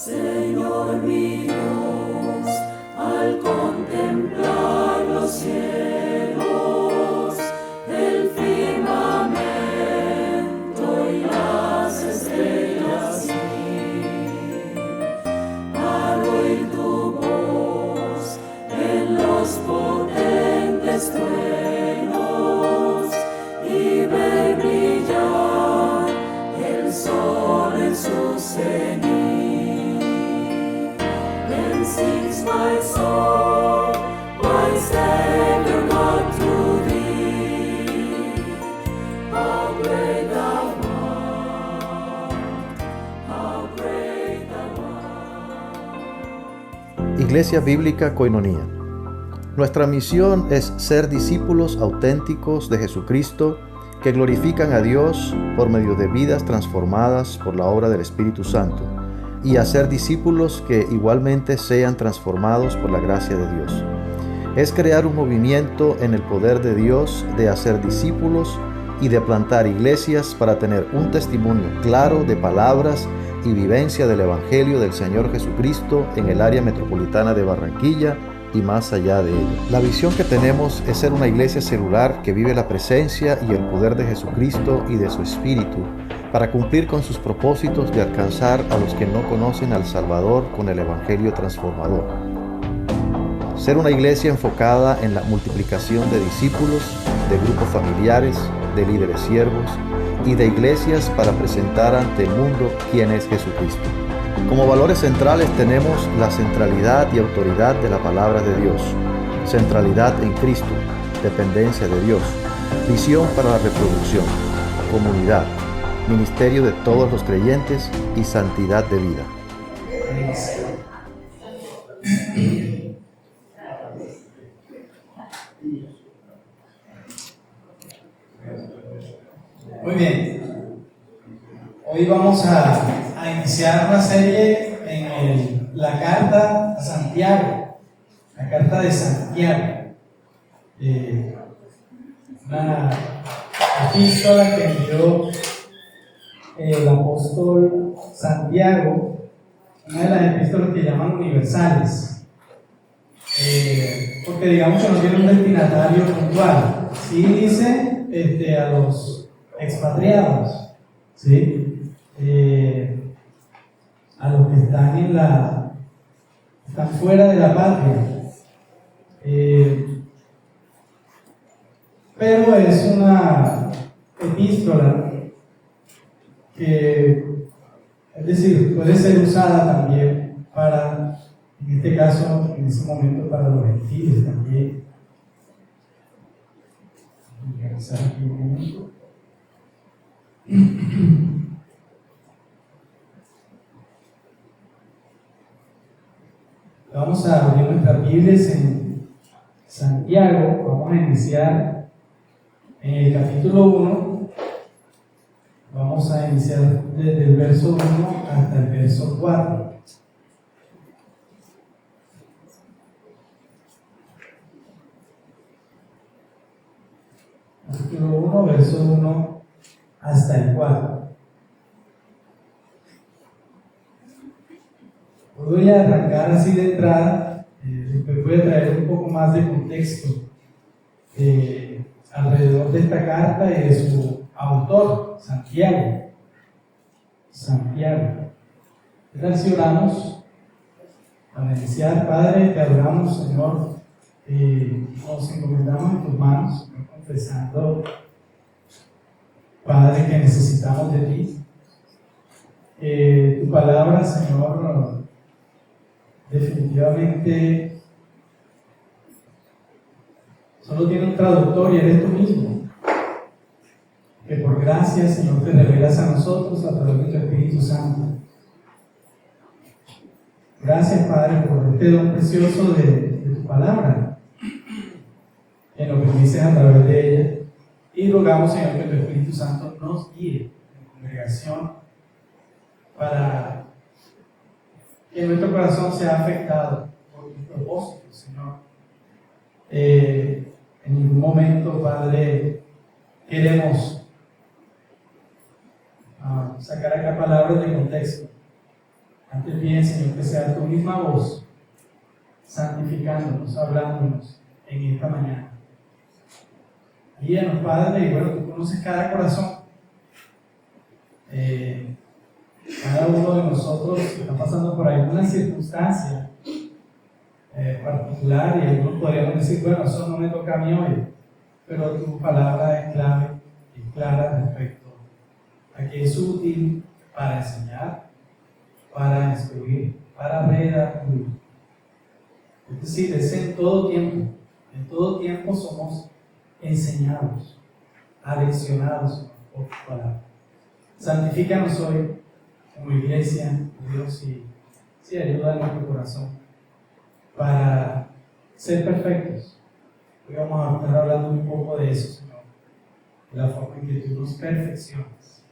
Señor mi Dios, al contemplar los cielos, el firmamento y las estrellas, al oír tu voz en los potentes truenos y ver brillar el sol en su cenit. Then sings my soul, my Savior God, to thee. How great thou art, how great thou art. Iglesia Bíblica Koinonía. Nuestra misión es ser discípulos auténticos de Jesucristo que glorifican a Dios por medio de vidas transformadas por la obra del Espíritu Santo, y hacer discípulos que igualmente sean transformados por la gracia de Dios. Es crear un movimiento en el poder de Dios de hacer discípulos y de plantar iglesias para tener un testimonio claro de palabras y vivencia del Evangelio del Señor Jesucristo en el área metropolitana de Barranquilla y más allá de ella. La visión que tenemos es ser una iglesia celular que vive la presencia y el poder de Jesucristo y de su Espíritu para cumplir con sus propósitos de alcanzar a los que no conocen al Salvador con el Evangelio transformador. Ser una iglesia enfocada en la multiplicación de discípulos, de grupos familiares, de líderes siervos y de iglesias para presentar ante el mundo quién es Jesucristo. Como valores centrales tenemos la centralidad y autoridad de la palabra de Dios, centralidad en Cristo, dependencia de Dios, visión para la reproducción, comunidad, ministerio de todos los creyentes y santidad de vida. Muy bien. Hoy vamos a iniciar una serie en la carta a Santiago, la carta de Santiago, una epístola que envió el apóstol Santiago, una de las epístolas que llaman universales, porque digamos que no tiene un destinatario puntual. Sí dice a los expatriados, ¿sí? A los que están están fuera de la patria, pero es una epístola que, es decir, puede ser usada también para, en este caso, en ese momento, para los gentiles también. Voy a revisar aquí un momento. Vamos a abrir nuestras Biblias en Santiago. Vamos a iniciar en el capítulo 1. Vamos a iniciar desde el verso 1 hasta el verso 4. Capítulo 1, verso 1 hasta el 4. Voy a arrancar así de entrada, después voy a traer un poco más de contexto alrededor de esta carta y de su autor, Santiago. ¿Qué tal si oramos? Para iniciar, Padre, te adoramos, Señor, nos encomendamos en tus manos, confesando, Padre, que necesitamos de ti. Tu palabra, Señor, definitivamente solo tiene un traductor y eres tú mismo, que por gracia, Señor, te revelas a nosotros a través de tu Espíritu Santo. Gracias, Padre, por este don precioso de tu palabra, que nos bendices a través de ella, y rogamos, Señor, que tu Espíritu Santo nos guíe en congregación para que nuestro corazón sea afectado por tus propósitos, Señor. En ningún momento, Padre, queremos sacar acá palabras de contexto. Antes bien, Señor, que sea tu misma voz santificándonos, hablándonos en esta mañana. Guíanos, Padre, y bueno, tú conoces cada corazón. Cada uno de nosotros está pasando por alguna circunstancia particular, y algunos podríamos decir, bueno, eso no me toca a mí hoy, pero tu palabra es clave y clara respecto a que es útil para enseñar, para instruir, para redarguir. Es decir, es en todo tiempo somos enseñados, aleccionados por tu palabra. Santifícanos hoy como iglesia, Dios, y ayuda a nuestro corazón para ser perfectos. Hoy vamos a estar hablando un poco de eso, Señor, de la forma en que tú nos perfeccionas.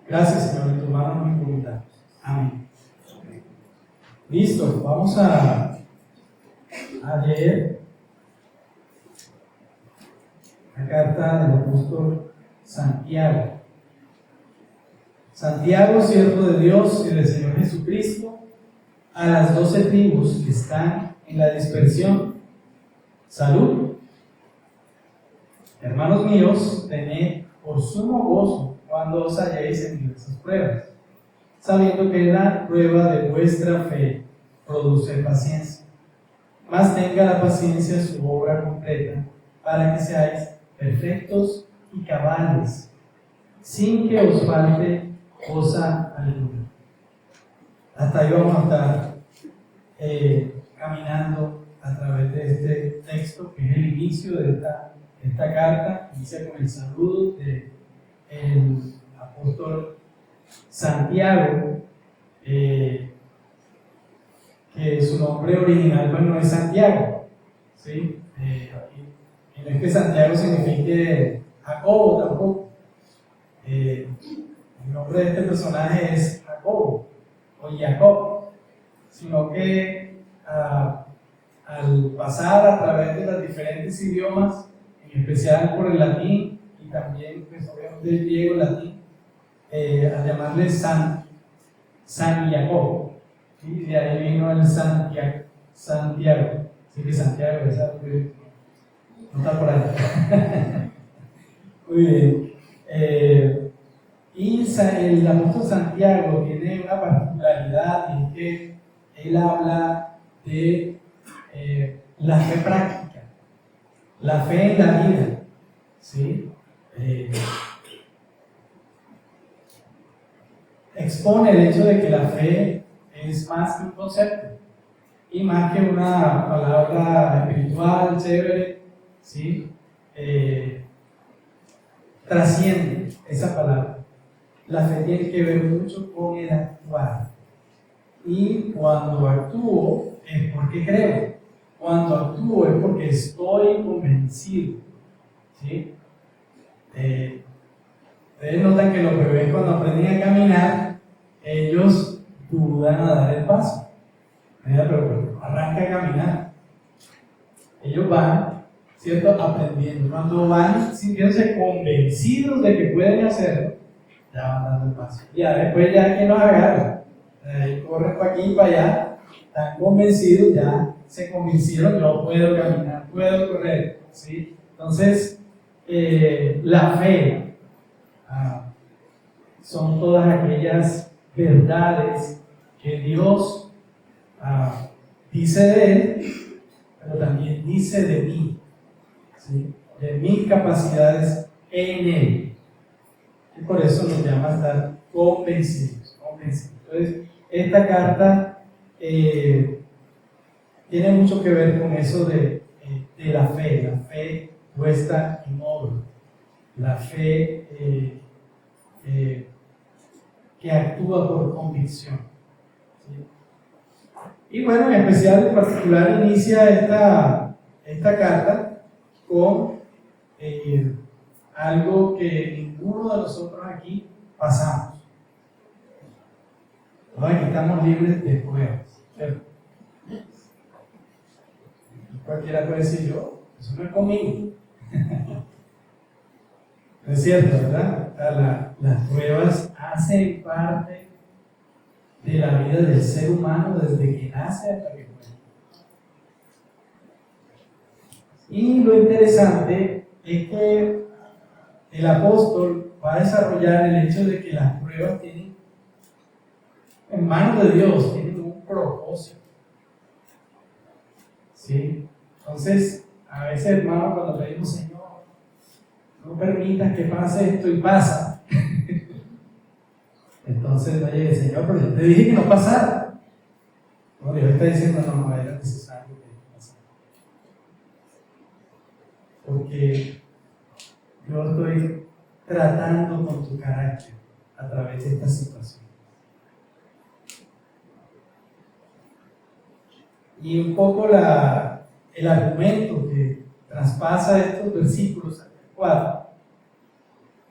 Gracias, Señor, en tu mano nos encomendamos. Amén. Listo, vamos a leer la carta del apóstol Santiago. Santiago, siervo de Dios y del Señor Jesucristo, a las 12 tribus que están en la dispersión, salud. Hermanos míos, tened por sumo gozo cuando os halléis en diversas pruebas, sabiendo que la prueba de vuestra fe produce paciencia. Mas tenga la paciencia su obra completa, para que seáis perfectos y cabales, sin que os falte cosa alguna. Hasta ahí vamos a estar caminando a través de este texto, que es el inicio de esta carta. Inicia con el saludo del apóstol Santiago, que su nombre original pues, no es Santiago, ¿sí? Y no es que Santiago signifique Jacobo tampoco. El nombre de este personaje es Jacobo o Jacob, sino que al pasar a través de los diferentes idiomas, en especial por el latín y también pues, obviamente el griego latín, a llamarle San Jacob, ¿sí? De ahí vino el Santiago. Así que Santiago es algo que no está por ahí. Muy bien. Y el apóstol Santiago tiene una particularidad, y es que él habla de la fe práctica, la fe en la vida, ¿sí? Expone el hecho de que la fe es más que un concepto y más que una palabra espiritual, chévere, ¿sí? Trasciende esa palabra. La fe tiene que ver mucho con el actuar. Y cuando actúo es porque creo. Cuando actúo es porque estoy convencido. ¿Sí? Ustedes notan que los bebés cuando aprenden a caminar, ellos dudan a dar el paso. Mira, pero arranca a caminar. Ellos van, ¿cierto? Aprendiendo. Cuando van sintiéndose convencidos de que pueden hacerlo, ya van dando el paso. Ya después ya que nos agarra, corren para aquí y para allá, están convencidos, ya se convencieron, yo puedo caminar, puedo correr, ¿sí? Entonces, la fe son todas aquellas verdades que Dios dice de Él, pero también dice de mí, ¿sí? De mis capacidades en Él. Y por eso nos llama a estar convencidos. Entonces, esta carta tiene mucho que ver con eso de la fe puesta en obra, la fe que actúa por convicción. ¿Sí? Y bueno, en especial, en particular, inicia esta carta con algo que ninguno de nosotros aquí pasamos. Todos aquí estamos libres de pruebas, ¿cierto? Cualquiera puede decir, yo, eso no es conmigo. No es cierto, ¿verdad? Las pruebas hacen parte de la vida del ser humano desde que nace hasta que muere. Y lo interesante es que el apóstol va a desarrollar el hecho de que las pruebas tienen, en manos de Dios, tienen un propósito. ¿Sí? Entonces, a veces, hermano, cuando pedimos, Señor, no permitas que pase esto y pasa. Entonces, no llegue, Señor, pero yo te dije que no pasara. No, Dios está diciendo, no era necesario que pasara. Porque yo estoy tratando con tu carácter a través de esta situación. Y un poco el argumento que traspasa estos versículos 4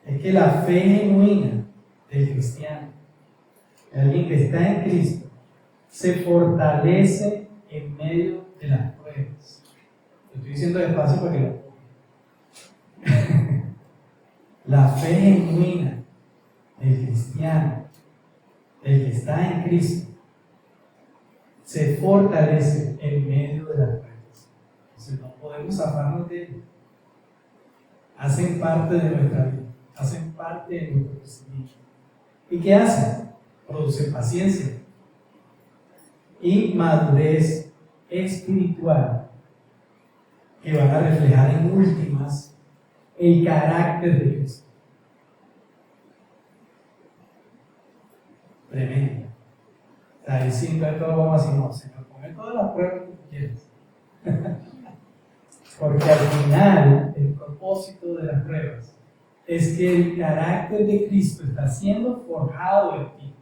es que la fe genuina del cristiano, de alguien que está en Cristo, se fortalece en medio de las pruebas. Lo estoy diciendo despacio para que lo pongan. La fe genuina del cristiano, del que está en Cristo, se fortalece en medio de las pruebas. Entonces no podemos zafarnos de ello. Hacen parte de nuestra vida, hacen parte de nuestro crecimiento. ¿Y qué hacen? Producen paciencia y madurez espiritual que van a reflejar en últimas el carácter de Cristo. Tremendo. Está diciendo esto, vamos así, no, Señor, ponme todas las pruebas que tú quieras. Porque al final, el propósito de las pruebas es que el carácter de Cristo está siendo forjado en ti.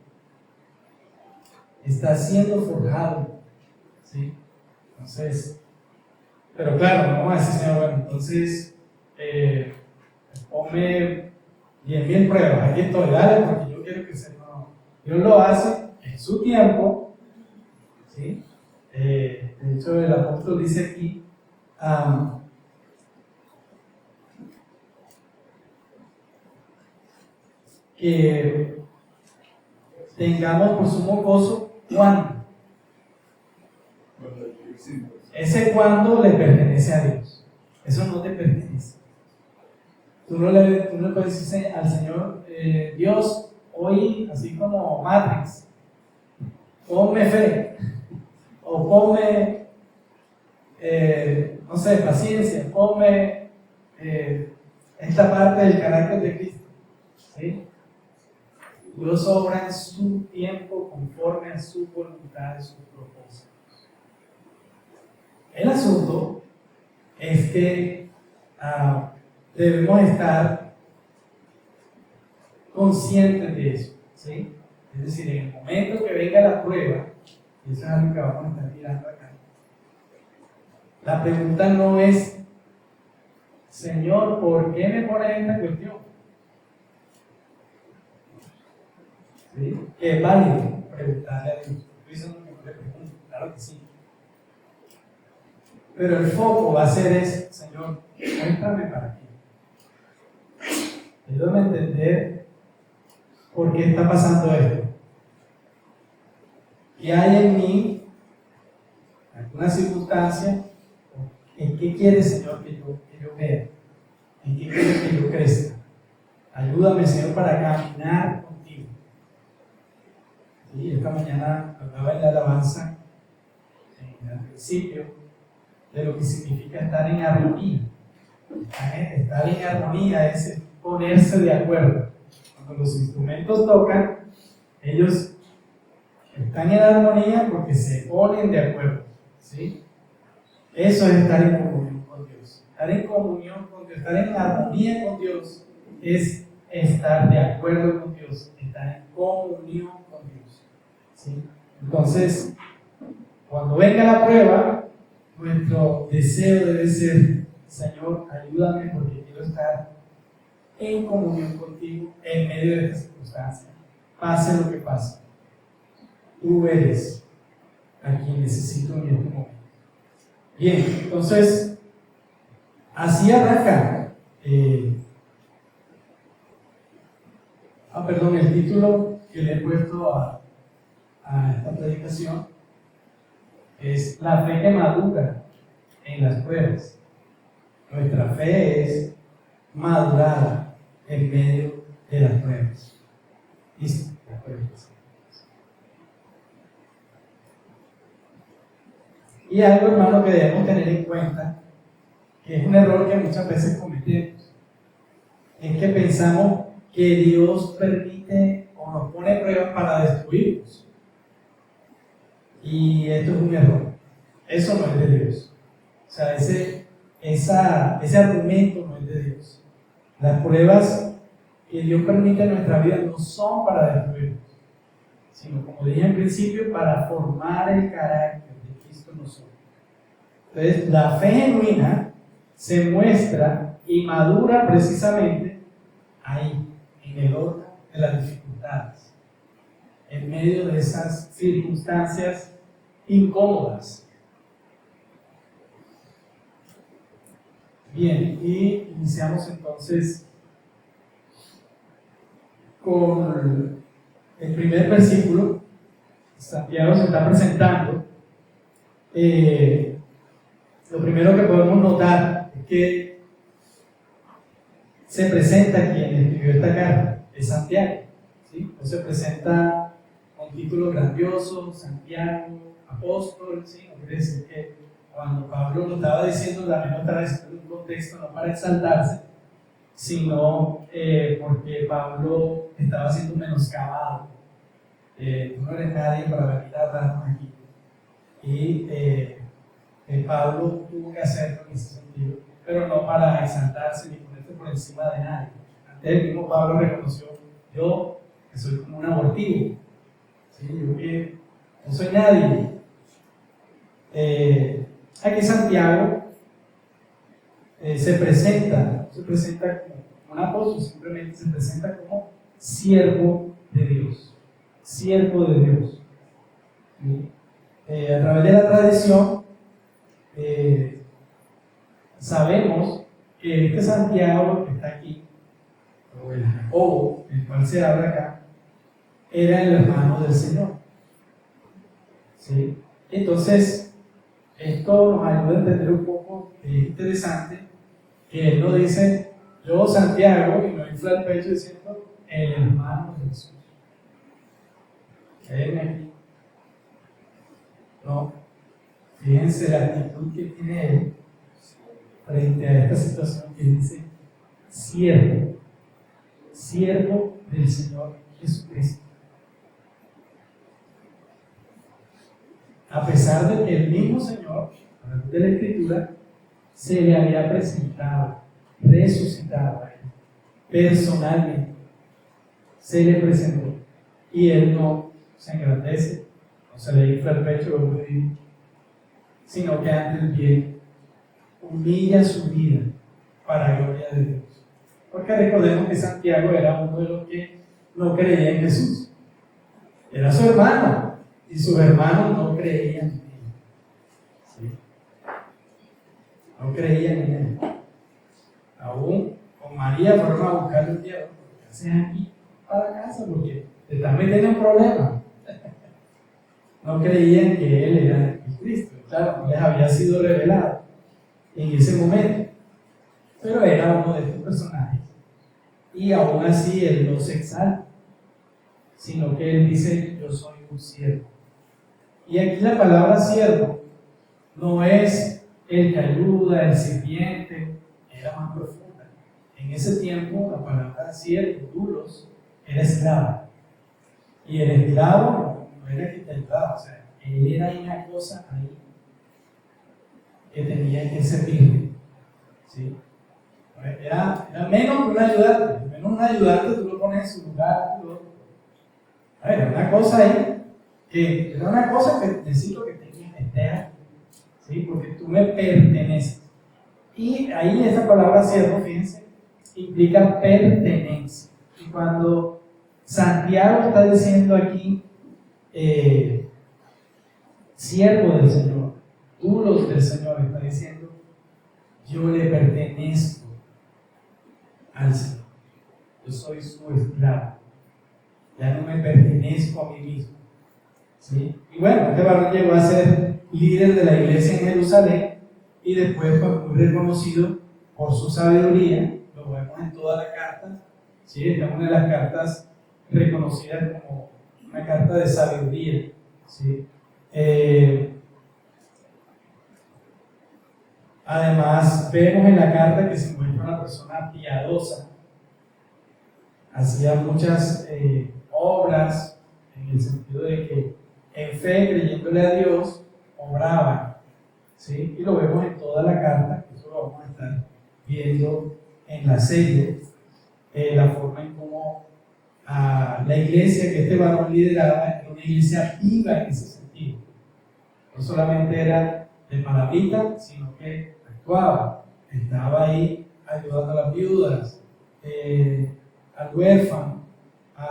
Está siendo forjado. ¿Sí? Entonces, pero claro, no vamos a decir, Señor, bueno, entonces, ponme 10,000 pruebas, aquí estoy, dale, porque yo quiero que se no. Dios lo hace en su tiempo. ¿Sí? De hecho, el apóstol dice aquí, que tengamos por sumo gozo cuando. Ese cuando le pertenece a Dios. Eso no te pertenece. Tú no le puedes decir al Señor, Dios, hoy, así como Matrix, ponme fe, o ponme, no sé, paciencia, ponme esta parte del carácter de Cristo. ¿Sí? Dios obra en su tiempo conforme a su voluntad y sus propósitos. El asunto es que debemos estar conscientes de eso. ¿Sí? Es decir, en el momento que venga la prueba, y eso es algo que vamos a estar mirando acá, la pregunta no es, Señor, ¿por qué me pones esta cuestión? ¿Sí? Que es válido preguntarle a Dios. Estoy diciendo que no le pregunto, claro que sí. Pero el foco va a ser Señor, muéstrame para qué. Ayúdame a entender por qué está pasando esto. ¿Qué hay en mí? ¿Alguna circunstancia? ¿En qué quiere, Señor, que yo vea? ¿En qué quiere que yo crezca? Ayúdame, Señor, para caminar contigo. Sí, esta mañana hablaba en la alabanza, en el principio, de lo que significa estar en armonía. Estar en armonía es ponerse de acuerdo. Cuando los instrumentos tocan, ellos están en armonía porque se ponen de acuerdo. ¿Sí? Eso es estar en comunión con Dios. Estar en comunión con Dios, estar en armonía con Dios, es estar de acuerdo con Dios, estar en comunión con Dios. ¿Sí? Entonces, cuando venga la prueba, nuestro deseo debe ser, Señor, ayúdame porque quiero estar en comunión contigo en medio de esta circunstancia. Pase lo que pase. Tú eres a quien necesito en este momento. Bien, entonces, así arranca. El título que le he puesto a a esta predicación es la fe que madura en las pruebas. Nuestra fe es madurada en medio de las pruebas. ¿Listo? Las pruebas. Y algo, hermano, que debemos tener en cuenta, que es un error que muchas veces cometemos, es que pensamos que Dios permite o nos pone pruebas para destruirnos. Y esto es un error. Eso no es de Dios. O sea, ese argumento no es de Dios. Las pruebas que Dios permite en nuestra vida no son para destruirnos, sino, como dije en principio, para formar el carácter de Cristo en nosotros. Entonces, la fe genuina se muestra y madura precisamente ahí, en el horno de las dificultades, en medio de esas circunstancias incómodas. Bien, y iniciamos entonces con el primer versículo. Santiago se está presentando. Lo primero que podemos notar es que se presenta quien escribió esta carta, es Santiago, ¿sí? No se presenta con título grandioso, Santiago, apóstol, ¿sí? No quiere decir que cuando Pablo lo estaba diciendo, también lo estaba diciendo en un contexto no para exaltarse, sino porque Pablo estaba siendo menoscabado. Tú no eres nadie para venir a hablarnos aquí. Y Pablo tuvo que hacerlo en ese sentido, pero no para exaltarse ni ponerse por encima de nadie. Antes el mismo Pablo reconoció: yo que soy como un abortivo, ¿sí? Yo que no soy nadie. Aquí Santiago se presenta como un apóstol, simplemente se presenta como siervo de Dios. Siervo de Dios. ¿Sí? A través de la tradición, sabemos que este Santiago que está aquí, o el Jacobo, el cual se habla acá, era el hermano del Señor. ¿Sí? Entonces, esto nos ayuda a entender un poco, es interesante, que él no dice yo Santiago y no infla el pecho diciendo el hermano de Jesús. ¿Ven aquí? No. Fíjense la actitud que tiene él frente a esta situación, que dice siervo del Señor Jesucristo. A pesar de que el mismo Señor, a través de la Escritura, se le había presentado, resucitado a él, personalmente, se le presentó, y él no se engrandece, no se le infla el pecho, sino que antes bien humilla su vida para gloria de Dios. Porque recordemos que Santiago era uno de los que no creía en Jesús, era su hermano, y sus hermanos no creían en él. ¿Sí? No creían en él. Aún con María fueron a buscarle un día: ¿qué haces aquí para casa? Porque te estás metiendo en problemas. No creían que él era el Cristo. Claro, no les había sido revelado en ese momento. Pero era uno de estos personajes. Y aún así él no se exalta, sino que él dice: yo soy un siervo. Y aquí la palabra siervo no es el que ayuda, el sirviente, era más profunda. En ese tiempo la palabra siervo, dulos, era esclavo. Y el esclavo no era que te ayudaba, o sea, él era una cosa ahí que tenía que servirle. ¿Sí? Era menos que un ayudante. Menos un ayudante tú lo pones en su lugar. Era una cosa ahí. Que era una cosa que necesito que estés aquí, ¿sí? Porque tú me perteneces. Y ahí esa palabra siervo, fíjense, implica pertenencia. Y cuando Santiago está diciendo aquí siervo del Señor, dulos del Señor, está diciendo: yo le pertenezco al Señor, yo soy su esclavo, ya no me pertenezco a mí mismo, ¿sí? Y bueno, este varón llegó a ser líder de la iglesia en Jerusalén y después fue muy reconocido por su sabiduría. Lo vemos en toda la carta, ¿sí? Esta es una de las cartas reconocidas como una carta de sabiduría, ¿sí? Además, vemos en la carta que se muestra una persona piadosa. Hacía muchas obras en el sentido de que en fe, creyéndole a Dios, obraba, ¿sí? Y lo vemos en toda la carta, que eso lo vamos a estar viendo en la serie, la forma en cómo la iglesia que este varón lideraba era una iglesia viva en ese sentido. No solamente era de palabrita, sino que actuaba, estaba ahí ayudando a las viudas, al huérfano,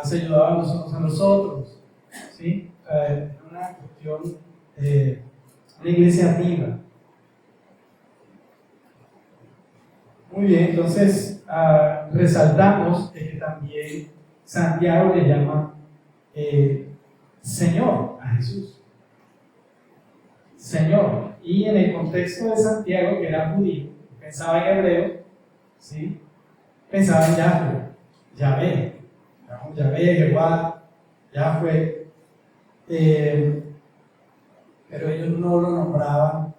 se ayudaban los unos a los otros, ¿sí? Es una cuestión de una iglesia viva. Muy bien, entonces resaltamos de que también Santiago le llama Señor a Jesús. Señor. Y en el contexto de Santiago, que era judío, pensaba en hebreo, ¿sí? Pensaba en Yahvé, Jehová, Yahvé. Pero ellos no lo nombraban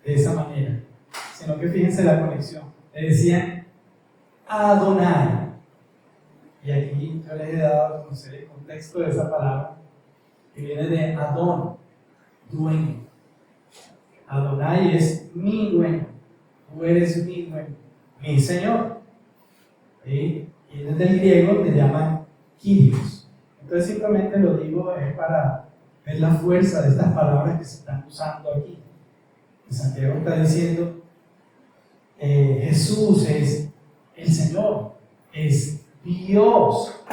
de esa manera, sino que fíjense la conexión. Le decían Adonai. Y aquí yo les he dado a conocer el contexto de esa palabra, que viene de Adón, dueño. Adonai es mi dueño, tú eres mi dueño, mi Señor. ¿Sí? Y desde el griego le llaman Kyrios. Entonces simplemente lo digo es para ver la fuerza de estas palabras que se están usando aquí. Y Santiago está diciendo, Jesús es el Señor, es Dios.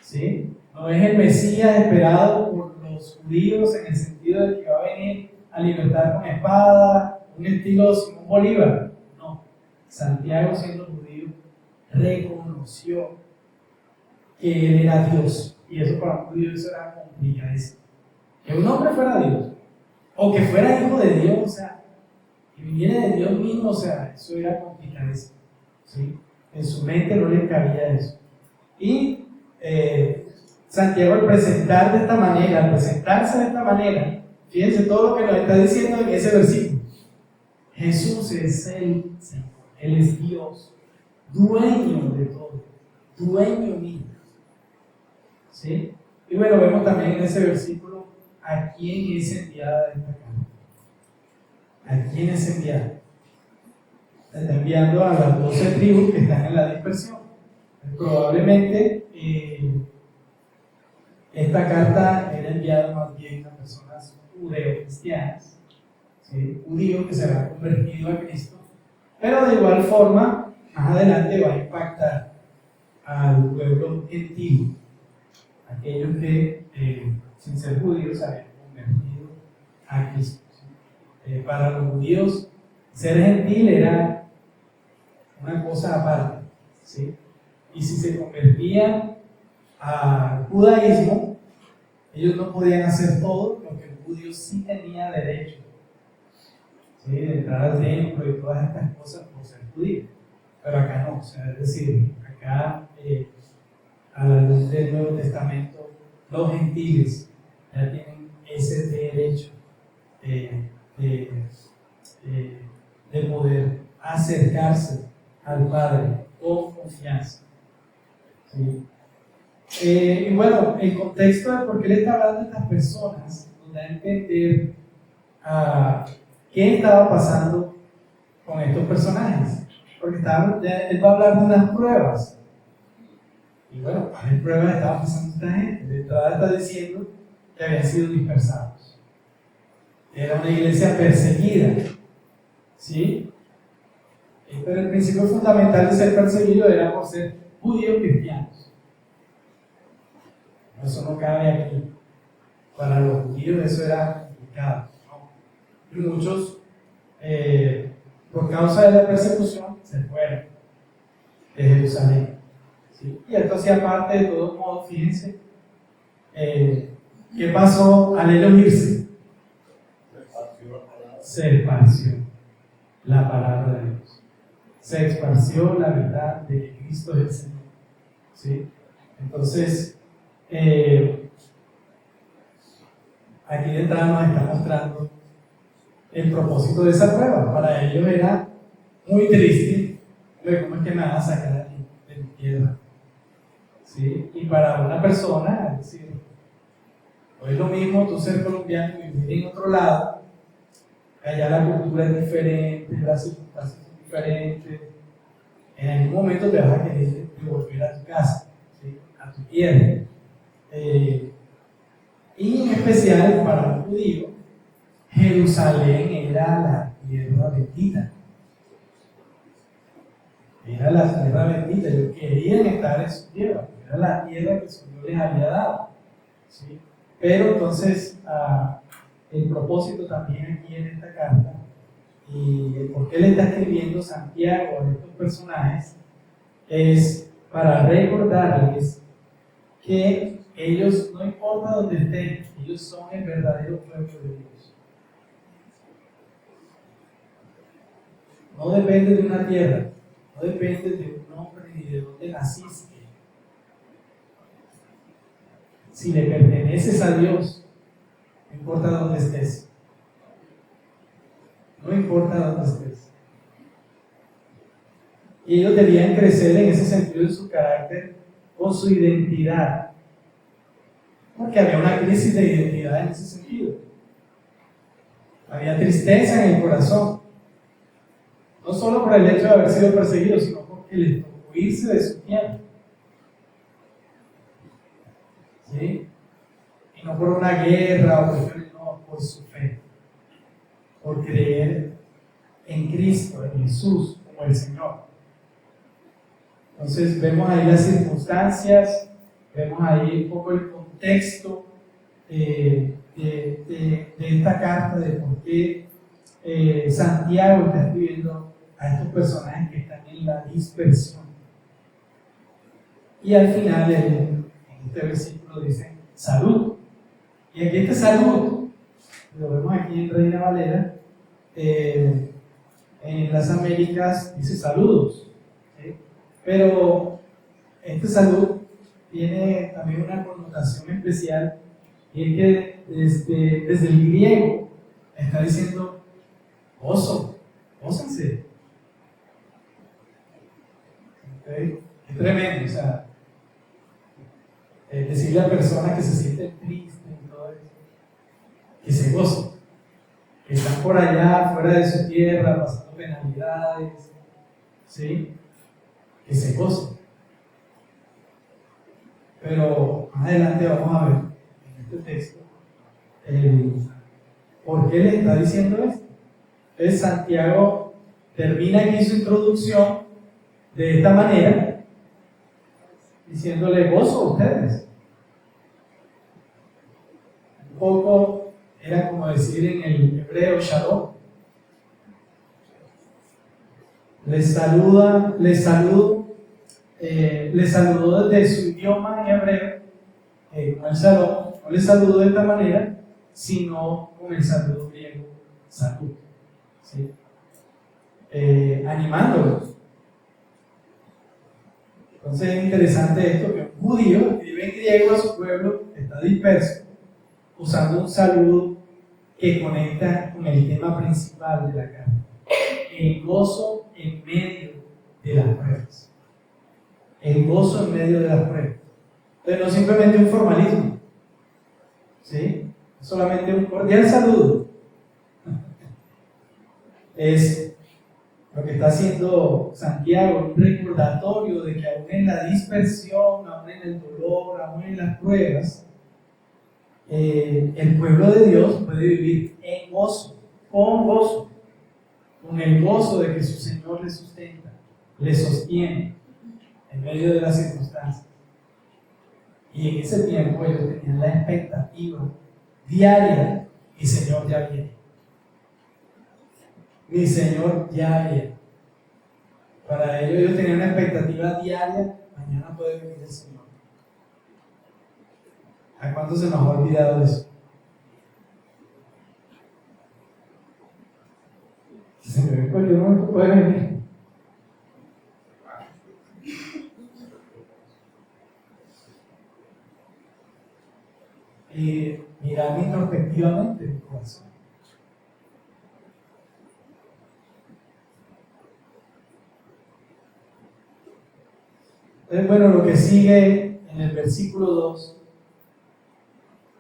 ¿Sí? No es el Mesías esperado por los judíos en el sentido de que va a venir a libertar con espada, un estilo Simón Bolívar. No, Santiago, siendo judío, reconoció que él era Dios, y eso para un judío eso era complicadísimo. Que un hombre fuera Dios, o que fuera hijo de Dios, o sea, que viniera de Dios mismo, o sea, eso era complicadísimo, ¿sí? En su mente no le cabía eso. Y Santiago, al presentarse de esta manera, fíjense todo lo que nos está diciendo en ese versículo. Jesús es el Señor, Él es Dios, dueño de todo, dueño mío. ¿Sí? Y bueno, vemos también en ese versículo a quién es enviada esta carta. ¿A quién es enviada? Está enviando a las 12 tribus que están en la dispersión. Probablemente esta carta era enviada más bien a personas judeo-cristianas, ¿sí? Judíos que se habían convertido a Cristo, pero de igual forma, más adelante va a impactar al pueblo gentil, aquellos que sin ser judíos se habían convertido a Cristo. Para los judíos, ser gentil era una cosa aparte, ¿sí? Y si se convertían al judaísmo, ellos no podían hacer todo lo que el judío sí tenía derecho, ¿sí? De entrar al templo y todas estas cosas por ser judío. Pero acá no, o sea, es decir, acá a la luz del Nuevo Testamento, los gentiles ya tienen ese derecho de poder acercarse al Padre con confianza. ¿Sí? Y bueno, el contexto de por qué le está hablando a estas personas nos da a entender qué estaba pasando con estos personajes. Porque él va a hablar de unas pruebas. Y bueno, ¿cuáles pruebas estaba pasando esta gente? De entrada está diciendo que habían sido dispersados. Era una iglesia perseguida. ¿Sí? Pero el principio fundamental de ser perseguido era por ser judíos cristianos. Eso no cabe aquí. Para los judíos eso era complicado, ¿no? Y muchos, por causa de la persecución, se fueron de Jerusalén. ¿Sí? Y esto hacía parte, de todos modos, fíjense, ¿Qué pasó al él unirse? Se esparció la palabra de Dios. Se esparció la verdad de que Cristo es el Señor. ¿Sí? Entonces, aquí de entrada nos está mostrando el propósito de esa prueba. Para ellos era muy triste ver cómo es que me van a sacar de mi tierra. ¿Sí? Y para una persona, es decir, no es lo mismo tú ser colombiano y vivir en otro lado, allá la cultura es diferente, las circunstancias son diferentes. En algún momento te vas a querer volver a tu casa, ¿sí? A tu tierra. Y en especial para un judío, Jerusalén era la tierra bendita. Era la tierra bendita. Ellos querían estar en su tierra. Era la tierra que el Señor les había dado. ¿Sí? Pero entonces, el propósito también aquí en esta carta, y el por qué le está escribiendo Santiago a estos personajes, es para recordarles que ellos, no importa dónde estén, ellos son el verdadero pueblo de Dios. No depende de una tierra, no depende de un hombre ni de dónde naciste. Si le perteneces a Dios, no importa dónde estés. No importa dónde estés. Y ellos debían crecer en ese sentido de su carácter, con su identidad. Porque había una crisis de identidad en ese sentido. Había tristeza en el corazón. No solo por el hecho de haber sido perseguidos, sino porque les tocó irse de su tierra. ¿Sí? Y no por una guerra o cuestiones, no, por su fe. Por creer en Cristo, en Jesús, como el Señor. Entonces vemos ahí las circunstancias, vemos ahí un poco el contexto de esta carta, de por qué Santiago está escribiendo a estos personajes que están en la dispersión. Y al final, en este versículo dice salud. Y aquí este salud, lo vemos aquí en Reina Valera, en las Américas dice saludos. ¿Sí? Pero este salud tiene también una connotación especial, y es que desde el griego está diciendo gozo, gócense. ¿Okay? Es tremendo, o sea, decirle a personas que se sienten tristes y todo eso, que se gocen, que están por allá, fuera de su tierra, pasando penalidades, ¿sí? Que se gocen. Pero más adelante vamos a ver en este texto por qué le está diciendo esto. Entonces Santiago termina aquí su introducción de esta manera, diciéndole gozo a ustedes. Un poco era como decir en el hebreo shalom. Les saludó desde su idioma en hebreo, con el shalom. No les saludó de esta manera, sino con el saludo griego, salud. ¿Sí? Animándolos. Entonces es interesante esto, que un judío que vive en griego a su pueblo está disperso, usando un saludo que conecta con el tema principal de la carta: el gozo en medio de las pruebas. El gozo en medio de las pruebas. Entonces no simplemente un formalismo, ¿sí? Solamente un cordial saludo. Es lo que está haciendo Santiago, un recordatorio de que aún en la dispersión, aún en el dolor, aún en las pruebas, el pueblo de Dios puede vivir en gozo, con el gozo de que su Señor le sustenta, le sostiene en medio de las circunstancias. Y en ese tiempo ellos tenían la expectativa diaria: mi Señor ya viene. Mi Señor ya viene. Para ellos tenían una expectativa diaria: mañana puede venir el Señor. ¿A cuánto se nos ha olvidado eso? Se me ve en cualquier momento puede venir. Y mirar introspectivamente mi corazón. Entonces, bueno, lo que sigue en el versículo 2,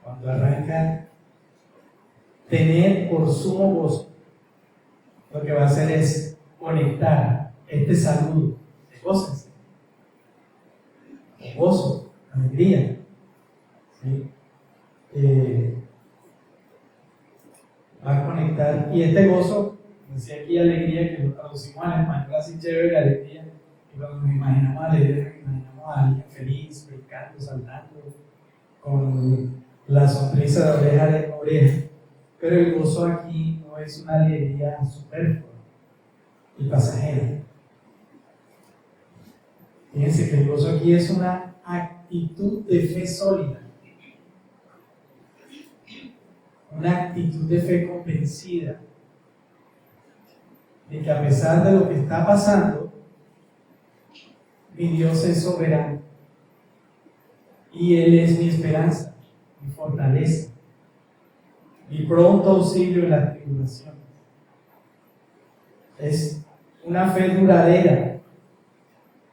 cuando arranca, tener por sumo gozo, lo que va a hacer es conectar este saludo de cosas, de gozo, alegría, ¿sí? Va a conectar, y este gozo, decía aquí alegría, que lo traducimos al español así chévere, alegría, y cuando nos imaginamos alegría, nos imaginamos a alguien feliz, brincando, saltando, con la sonrisa de oreja a oreja. Pero el gozo aquí no es una alegría superflua y pasajera. Fíjense que el gozo aquí es una actitud de fe sólida, una actitud de fe convencida de que a pesar de lo que está pasando, mi Dios es soberano y Él es mi esperanza, mi fortaleza, mi pronto auxilio en la tribulación. Es una fe duradera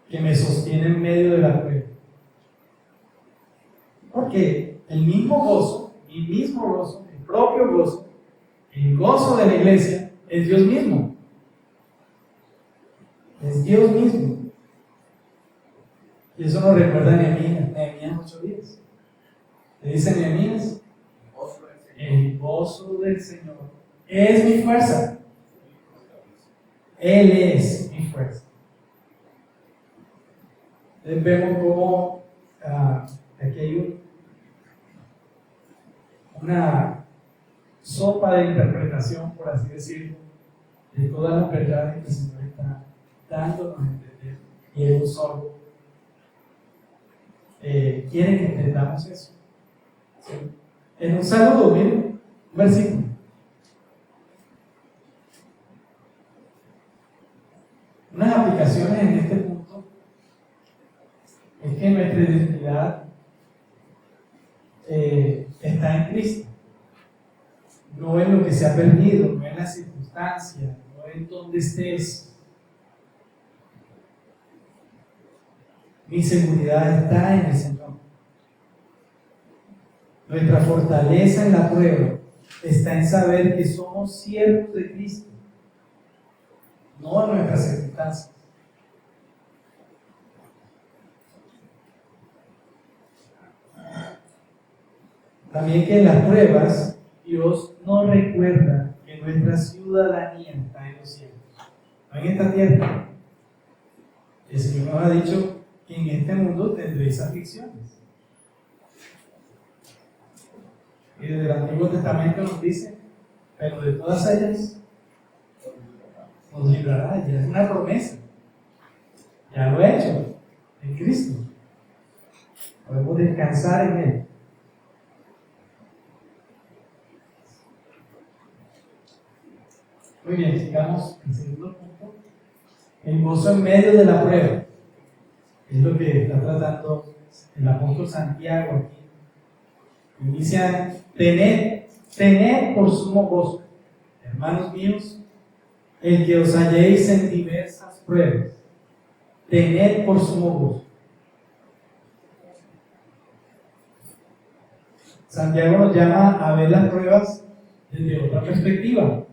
que me sostiene en medio de la prueba. Porque el mismo gozo, el propio gozo, el gozo de la iglesia es Dios mismo. Es Dios mismo. Y eso nos recuerda Nehemías 8:10. Le dice Nehemías: el gozo del Señor es mi fuerza. Él es mi fuerza. Entonces vemos cómo aquí hay una sopa de interpretación, por así decirlo, de todas las verdades que el Señor está dándonos a entender, y Él no solo quiere que entendamos eso. ¿Sí? En un saludo, miren, un versículo. Unas aplicaciones en este punto es que nuestra identidad está en Cristo, no en lo que se ha perdido, no en las circunstancias, no en donde estés. Mi seguridad está en el Señor. Nuestra fortaleza en la prueba está en saber que somos siervos de Cristo, no en nuestras circunstancias. También que en las pruebas Dios nos recuerda que nuestra ciudadanía está en los cielos, no en esta tierra. El Señor nos ha dicho que en este mundo tendréis aflicciones. Y desde el Antiguo Testamento nos dice, pero de todas ellas nos librará. Ya es una promesa, ya lo ha hecho en Cristo. Podemos descansar en Él. Muy bien, sigamos el segundo punto. El gozo en medio de la prueba. Es lo que está tratando el apóstol Santiago aquí. Inicia: tened por sumo gozo, hermanos míos, el que os halléis en diversas pruebas. Tened por sumo gozo. Santiago nos llama a ver las pruebas desde otra perspectiva.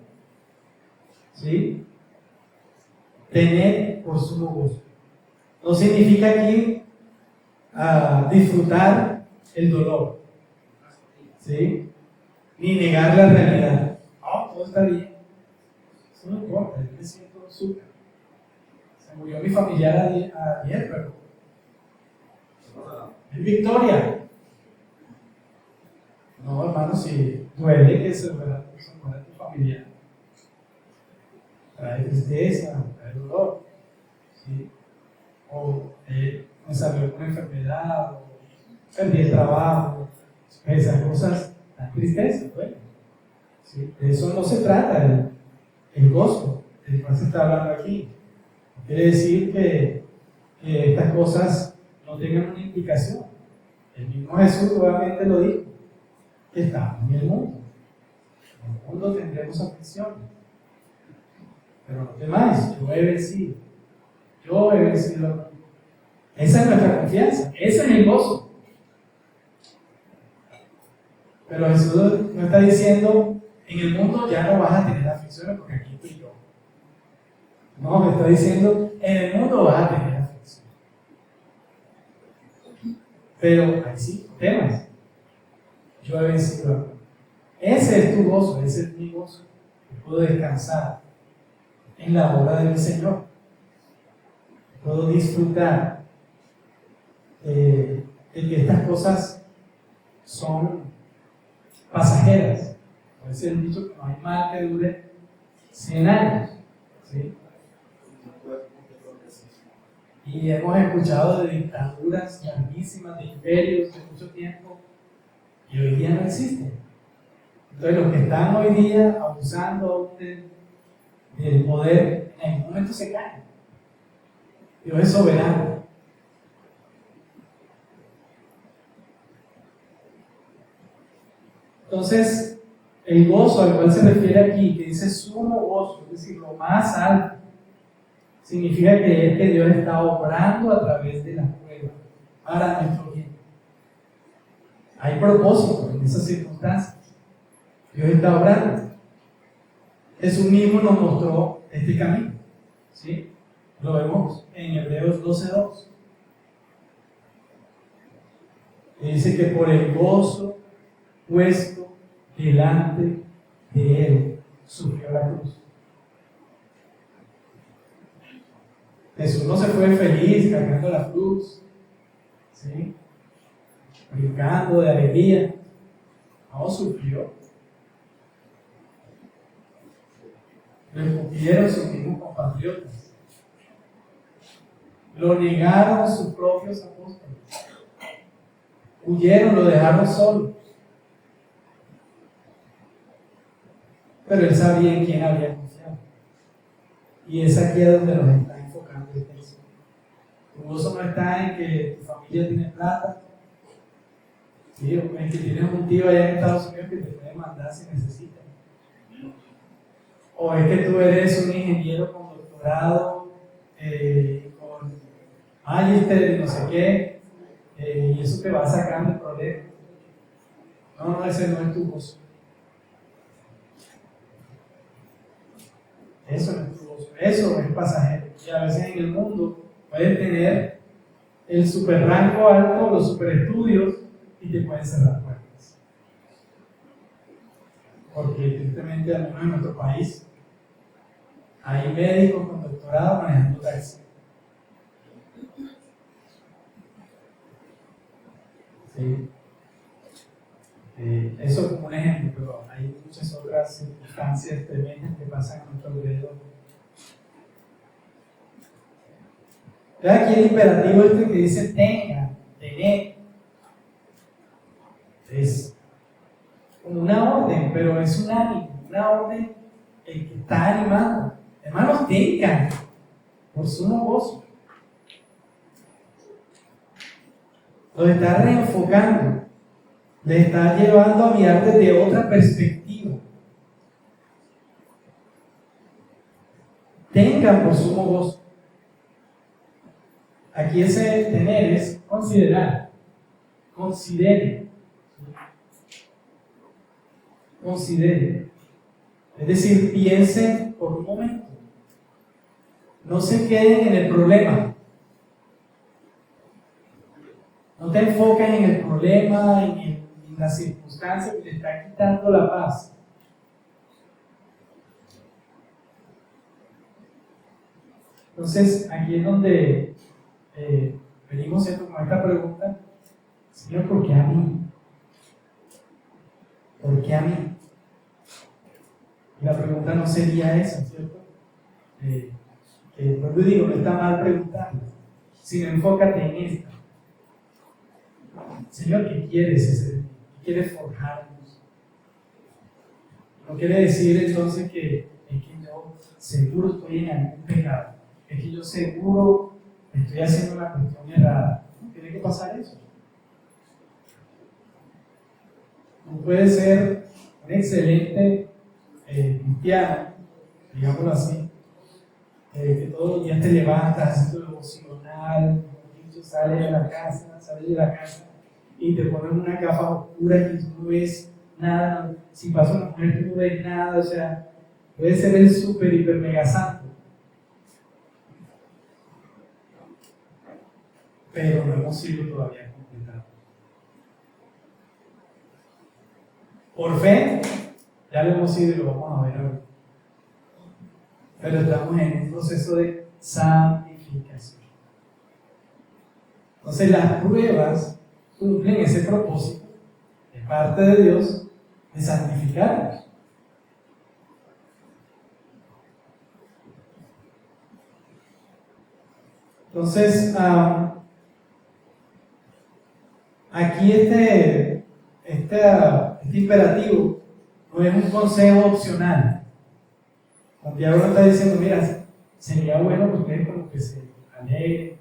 ¿Sí? Tened por sumo gozo. No significa aquí disfrutar el dolor, ¿sí? Ni negar la realidad. No, todo está bien. Eso no importa, yo me siento súper. Se murió mi familiar ayer, pero es victoria. No, hermano, si duele que se muera tu familiar, trae tristeza, trae dolor, ¿sí? O me salió una enfermedad, o perdí el trabajo, Esas cosas dan tristeza, duele. ¿Sí? De eso no se trata el gozo del cual se está hablando aquí. Quiere decir que estas cosas no tengan una implicación. El mismo Jesús nuevamente lo dijo, que estamos en el mundo. En el mundo tendremos aflicciones. Pero no temáis, yo he vencido. Yo he vencido al mundo. Esa es nuestra confianza, ese es el gozo. Pero Jesús no está diciendo, en el mundo ya no vas a tener aflicciones porque aquí estoy yo. No, me está diciendo, en el mundo vas a tener aflicciones. Pero ahí sí, no temas. Yo he vencido al mundo. Ese es tu gozo, ese es mi gozo. Puedo descansar en la obra de mi Señor. Puedo disfrutar de que estas cosas son pasajeras. Por eso el dicho que no hay mal que dure 100 años. ¿Sí? Y hemos escuchado de dictaduras larguísimas, de imperios de mucho tiempo, y hoy día no existen. Entonces los que están hoy día abusando del poder, en algún momento se caen. Dios es soberano. Entonces, el gozo al cual se refiere aquí, que dice sumo gozo, es decir, lo más alto, significa que Dios está obrando a través de la prueba para nuestro bien. Hay propósito en esas circunstancias. Dios está obrando. Jesús mismo nos mostró este camino. ¿Sí? Lo vemos en Hebreos 12:2. Dice que por el gozo puesto delante de él sufrió la cruz. Jesús no se fue feliz cargando la cruz, ¿sí? Brincando de alegría. No, sufrió. Lo escupieron sus mismos compatriotas. Lo negaron sus propios apóstoles. Huyeron, lo dejaron solo. Pero él sabía en quién había confiado. Y es aquí donde nos está enfocando el texto. Tu gozo no está en que tu familia tiene plata, ¿sí? O en que tienes un tío allá en Estados Unidos que te puede mandar si necesitas. O es que tú eres un ingeniero con doctorado, con magíster y no sé qué, y eso te va sacando el problema. No, ese no es tu gozo. Eso no es tu gozo, eso es pasajero. Y a veces en el mundo puedes tener el super rango alto, los super estudios, y te pueden cerrar puertas. Porque tristemente, al menos en nuestro país, hay médicos con doctorado manejando taxi. ¿Sí? Eso como un ejemplo, pero hay muchas otras circunstancias tremendas que pasan a nuestro alrededor. Entonces aquí el imperativo que dice tengan, tener, es como una orden, pero es un ánimo, una orden el que está animando. Hermanos, tengan por sumo gozo. Lo está reenfocando, le está llevando a mirar desde otra perspectiva. Tengan por sumo gozo. Aquí ese tener es considerar. Considere. Considere. Es decir, piensen por un momento. No se queden en el problema. No te enfoques en el problema, en la circunstancia que te está quitando la paz. Entonces, aquí es donde venimos siendo con esta pregunta: Señor, ¿por qué a mí? ¿Por qué a mí? Y la pregunta no sería esa, ¿cierto? Pues yo digo, no está mal preguntarla, sino enfócate en esta. Señor, ¿qué quieres hacer? quiere forjarnos. No quiere decir entonces que es que yo seguro estoy en algún pecado, es que yo seguro estoy haciendo una cuestión errada. No tiene que pasar eso. No puede ser un excelente cristiano, digámoslo así, que todos los días te levantas haciendo devocional, sales de la casa y te pones una capa oscura y tú no ves nada. Si pasa una mujer, tú no ves nada. O sea, puede ser el super, hiper, mega santo, pero no hemos sido todavía completados. Por fe, ya lo hemos sido y lo vamos a ver ahora. Pero estamos en un proceso de santificación. Entonces las pruebas cumplen ese propósito de parte de Dios de santificarnos. Entonces, aquí este imperativo no es un consejo opcional. Santiago no está diciendo, mira, sería bueno que ustedes como que se alegren,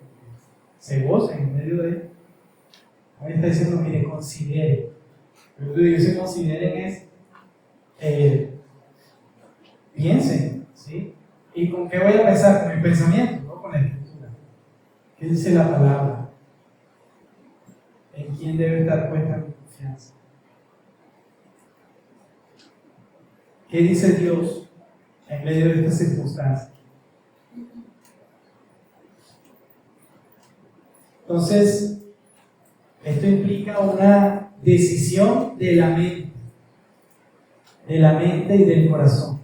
se gocen en medio de él. Ahí está diciendo, mire, consideren. Lo que dice consideren es, piensen, ¿sí? ¿Y con qué voy a pensar? Con el pensamiento, no con la escritura. ¿Qué dice la palabra? ¿En quién debe estar puesta mi confianza? ¿Qué dice Dios en medio de estas circunstancias? Entonces, esto implica una decisión de la mente y del corazón,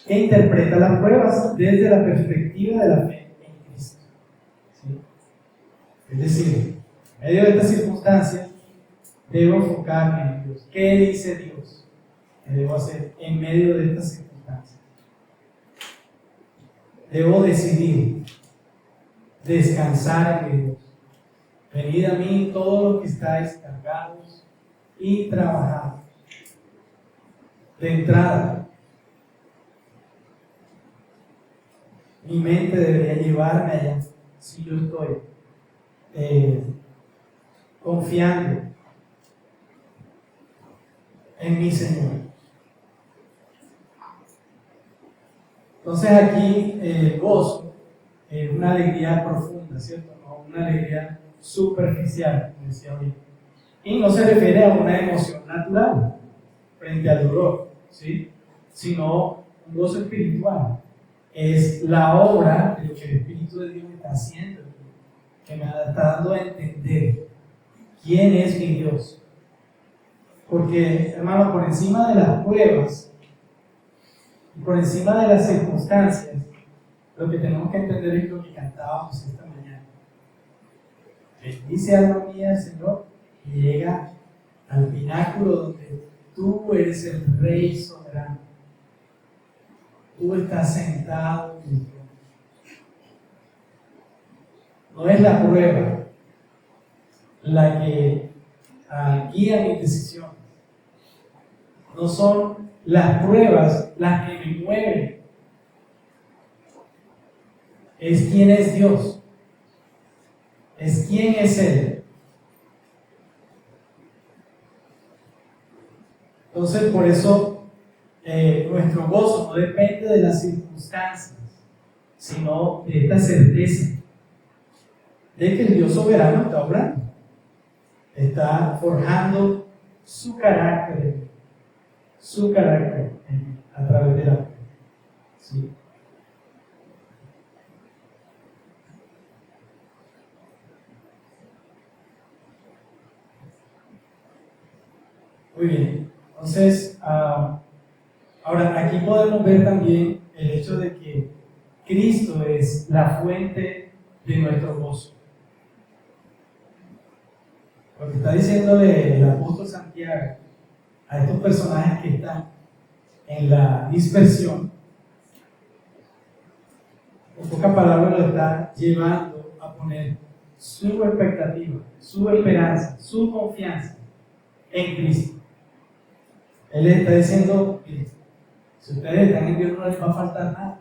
que interpreta las pruebas desde la perspectiva de la fe en Cristo. ¿Sí? Es decir, en medio de estas circunstancias, debo enfocarme en Dios. ¿Qué dice Dios que debo hacer en medio de estas circunstancias? Debo decidir descansar en Dios. Venid a mí todos los que estáis cargados y trabajados. De entrada, mi mente debería llevarme allá si yo estoy confiando en mi Señor. Entonces aquí el gozo es una alegría profunda, ¿cierto? No una alegría superficial, como decía ahorita. Y no se refiere a una emoción natural frente al dolor, ¿sí? Sino un gozo espiritual. Es la obra de lo que el Espíritu de Dios está haciendo, que me está dando a entender quién es mi Dios. Porque, hermano, por encima de las pruebas, por encima de las circunstancias, lo que tenemos que entender es lo que cantábamos esta mañana. Bendice alma mía, Señor, y llega al pináculo donde tú eres el Rey soberano. Tú estás sentado en el trono. No es la prueba la que guía mis decisiones. No son las pruebas las que me mueven. Es quién es Dios. Es quién es Él. Entonces, por eso nuestro gozo no depende de las circunstancias, sino de esta certeza de que el Dios soberano está obrando, está forjando su carácter a través de la fe. ¿Sí? Muy bien, entonces, ahora aquí podemos ver también el hecho de que Cristo es la fuente de nuestro gozo. Lo que está diciéndole el apóstol Santiago a estos personajes que están en la dispersión, en pocas palabras lo está llevando a poner su expectativa, su esperanza, su confianza en Cristo. Él les está diciendo, miren, si ustedes están en Dios no les va a faltar nada.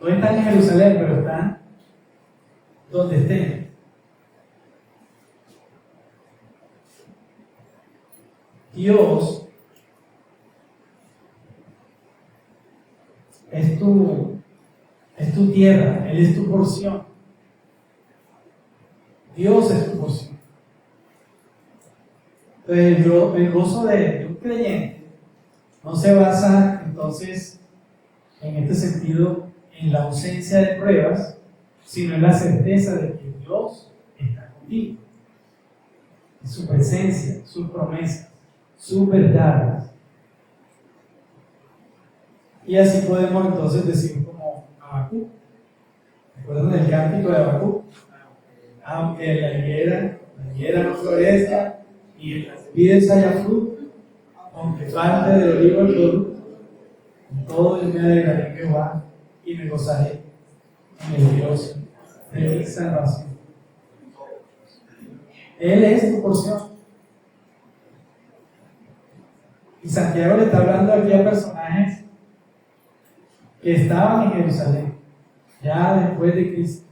No están en Jerusalén, pero están donde estén. Dios es tu tierra, Él es tu porción. Dios es tu porción. Entonces, el gozo de un creyente no se basa entonces en este sentido en la ausencia de pruebas, sino en la certeza de que Dios está contigo. En su presencia, sus promesas, sus verdades. Y así podemos entonces decir como Habacuc. ¿Recuerdan el cántico de Habacuc? Aunque la higuera no florezca y en las vides haya fruto, aunque falte del olivo el producto, en todo yo me alegraré en Jehová y me gozaré en el Dios de mi salvación. Él es tu porción. Y Santiago le está hablando aquí a personajes que estaban en Jerusalén, ya después de Cristo.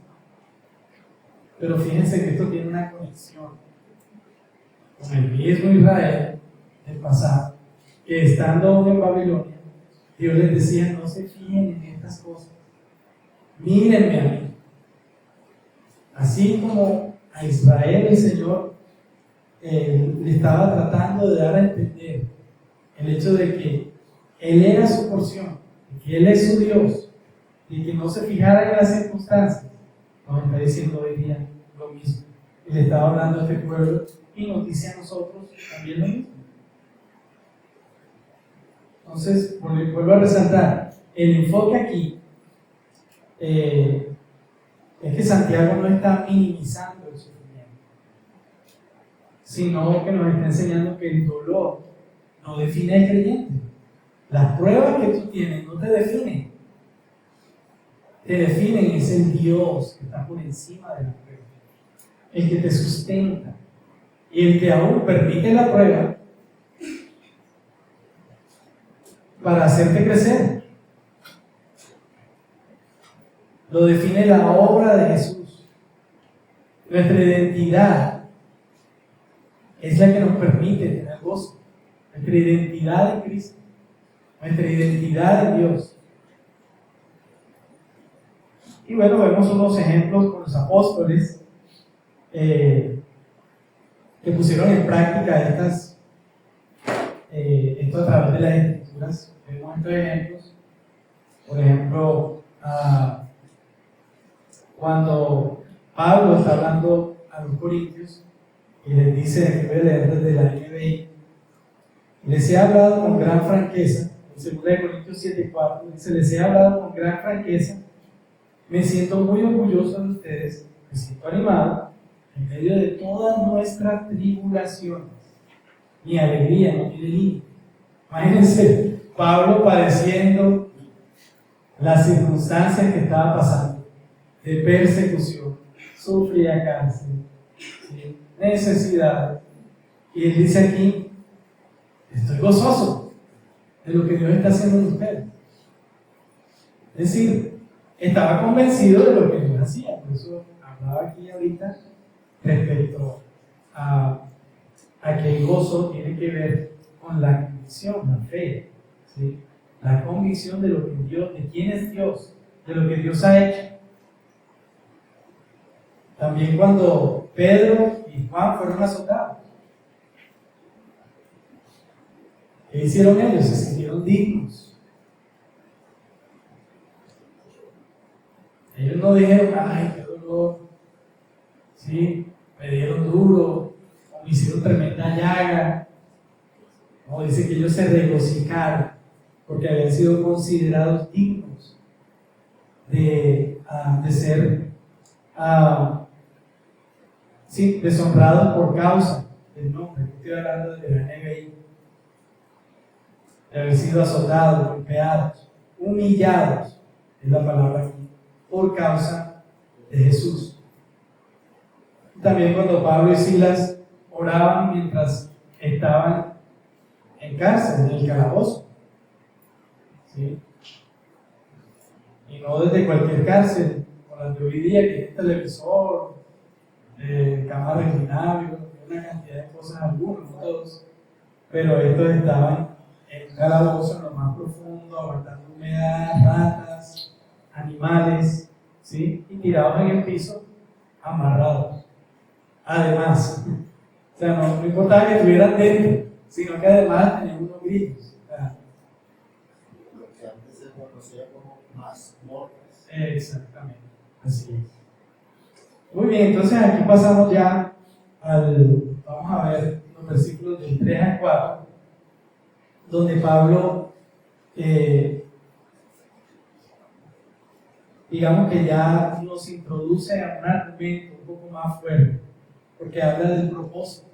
Pero fíjense que esto tiene una conexión con el mismo Israel del pasado, que estando aún en Babilonia, Dios les decía, no se fíen en estas cosas, mírenme a mí. Así como a Israel el Señor le estaba tratando de dar a entender el hecho de que Él era su porción, de que Él es su Dios, y que no se fijara en las circunstancias, nos está diciendo hoy día lo mismo. Y le estaba hablando a este pueblo y nos dice a nosotros también lo mismo. Entonces, vuelvo a resaltar, el enfoque aquí es que Santiago no está minimizando el sufrimiento, sino que nos está enseñando que el dolor no define al creyente. Las pruebas que tú tienes no te definen. Te definen es el Dios que está por encima de la prueba, el que te sustenta y el que aún permite la prueba para hacerte crecer. Lo define la obra de Jesús. Nuestra identidad es la que nos permite tener gozo. Nuestra identidad en Cristo, nuestra identidad en Dios. Y bueno, vemos unos ejemplos con los apóstoles que pusieron en práctica esto a través de las Escrituras. Vemos estos ejemplos. Por ejemplo, cuando Pablo está hablando a los corintios y les dice, aquí voy a leer desde la NBI, les he hablado con gran franqueza, en 2 Corintios 7:4, dice, les he hablado con gran franqueza, me siento muy orgulloso de ustedes, me siento animado en medio de todas nuestras tribulaciones. Mi alegría no tiene límite. Imagínense, Pablo padeciendo las circunstancias que estaba pasando, de persecución, sufría cárcel, ¿sí? Necesidad. Y él dice aquí, estoy gozoso de lo que Dios está haciendo en ustedes. Es decir, estaba convencido de lo que Dios hacía. Por eso hablaba aquí ahorita respecto a que el gozo tiene que ver con la convicción, la fe, ¿sí? La convicción de lo que Dios, de quién es Dios, de lo que Dios ha hecho. También cuando Pedro y Juan fueron azotados, ¿qué hicieron ellos? Se sintieron dignos. Ellos no dijeron, ay, qué dolor, ¿sí? Me dieron duro, o me hicieron tremenda llaga. No, dice que ellos se regocijaron porque habían sido considerados dignos de ser deshonrados por causa del nombre. Estoy hablando de la NBI, de haber sido azotados, golpeados, humillados, es la palabra aquí, por causa de Jesús. También cuando Pablo y Silas oraban mientras estaban en cárcel, en el calabozo. ¿Sí? Y no desde cualquier cárcel, como las de hoy día, que tiene televisor, cámara reclinable, una cantidad de cosas, algunos, no todos. Pero estos estaban en un calabozo, en lo más profundo, aguantando humedad, ratas, animales, ¿sí? Y tirados en el piso, amarrados. Además, o sea, no importaba que estuvieran dentro, sino que además tenían unos grillos. Lo que antes se conocía como mazmorras. Exactamente, así es. Muy bien, entonces aquí pasamos ya vamos a ver los versículos del 3 al 4, donde Pablo, digamos que ya nos introduce a un argumento un poco más fuerte, porque habla del propósito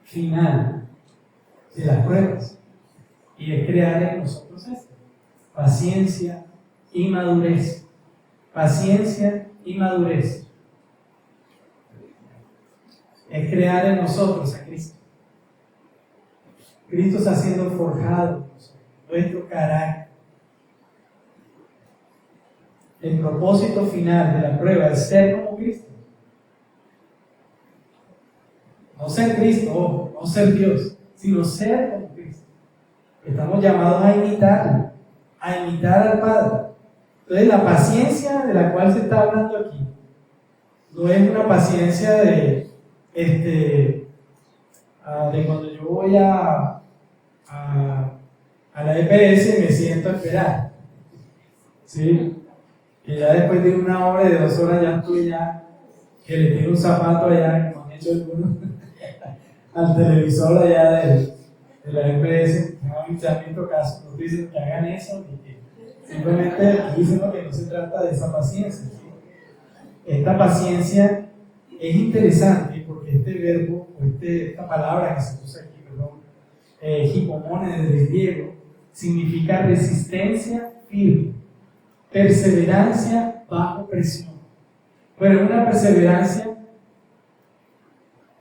final de las pruebas, y es crear en nosotros esto: paciencia y madurez. Paciencia y madurez. Es crear en nosotros a Cristo. Cristo está siendo forjado en nosotros, nuestro carácter. El propósito final de la prueba es ser como Cristo. No ser Cristo, no ser Dios, sino ser como Cristo. Estamos llamados a imitarlo, a imitar al Padre. Entonces, la paciencia de la cual se está hablando aquí no es una paciencia de cuando yo voy a la EPS y me siento a esperar. ¿Sí? Que ya después de una hora y de 2 horas ya estoy que le tiro un zapato allá, como han hecho algunos, al televisor allá de la EPS. A mí caso, no dicen que hagan eso, ni que simplemente dicen que no se trata de esa paciencia. ¿Sí? Esta paciencia es interesante porque este verbo, o esta palabra que se usa aquí, hipomone desde el griego, significa resistencia firme, perseverancia bajo presión. Pero es una perseverancia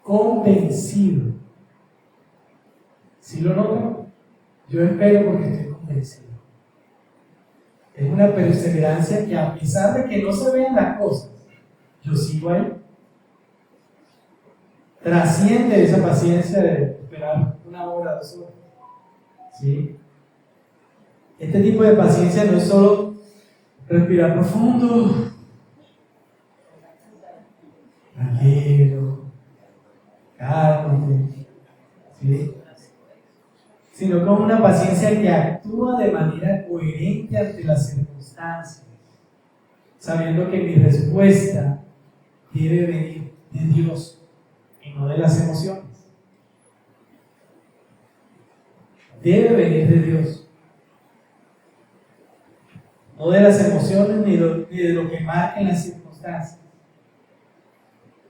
convencido. ¿Sí lo notan? Yo espero porque estoy convencido. Es una perseverancia que, a pesar de que no se vean las cosas, yo sigo ahí. Trasciende esa paciencia de esperar 1 hora, 2 horas. ¿Sí? Este tipo de paciencia no es solo respirar profundo, tranquilo, cálmate, ¿sí? Sino con una paciencia que actúa de manera coherente ante las circunstancias, sabiendo que mi respuesta debe venir de Dios y no de las emociones. Debe venir de Dios, no de las emociones ni de lo que marquen las circunstancias.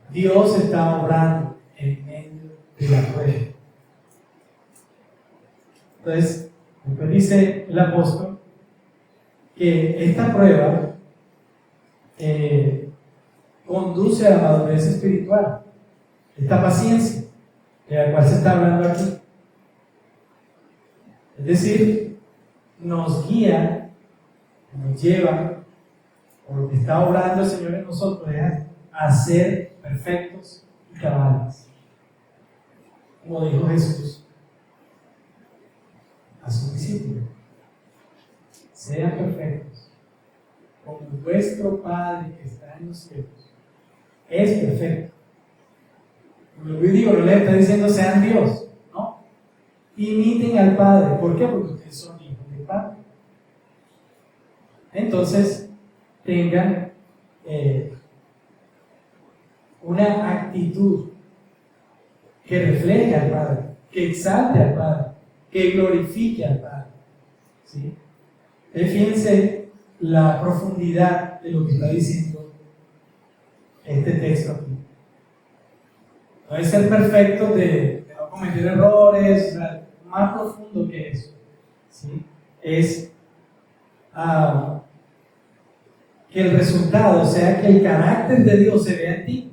Dios está obrando en medio de la prueba. Entonces, después dice el apóstol que esta prueba conduce a la madurez espiritual, esta paciencia de la cual se está hablando aquí. Es decir, nos guía, nos lleva, por lo que está obrando el Señor en nosotros, a ser perfectos y cabales. Como dijo Jesús a sus discípulos: sean perfectos, como vuestro Padre que está en los cielos es perfecto. Como yo digo, no le está diciendo sean Dios, ¿no? Imiten al Padre. ¿Por qué? Porque ustedes son hijos del Padre. Entonces, tengan una actitud que refleje al Padre, que exalte al Padre, que glorifique al Padre. ¿Sí? Fíjense la profundidad de lo que está diciendo este texto aquí. No es ser perfecto de no cometer errores, o sea, más profundo que eso. ¿Sí? Es que el resultado sea que el carácter de Dios se vea en ti.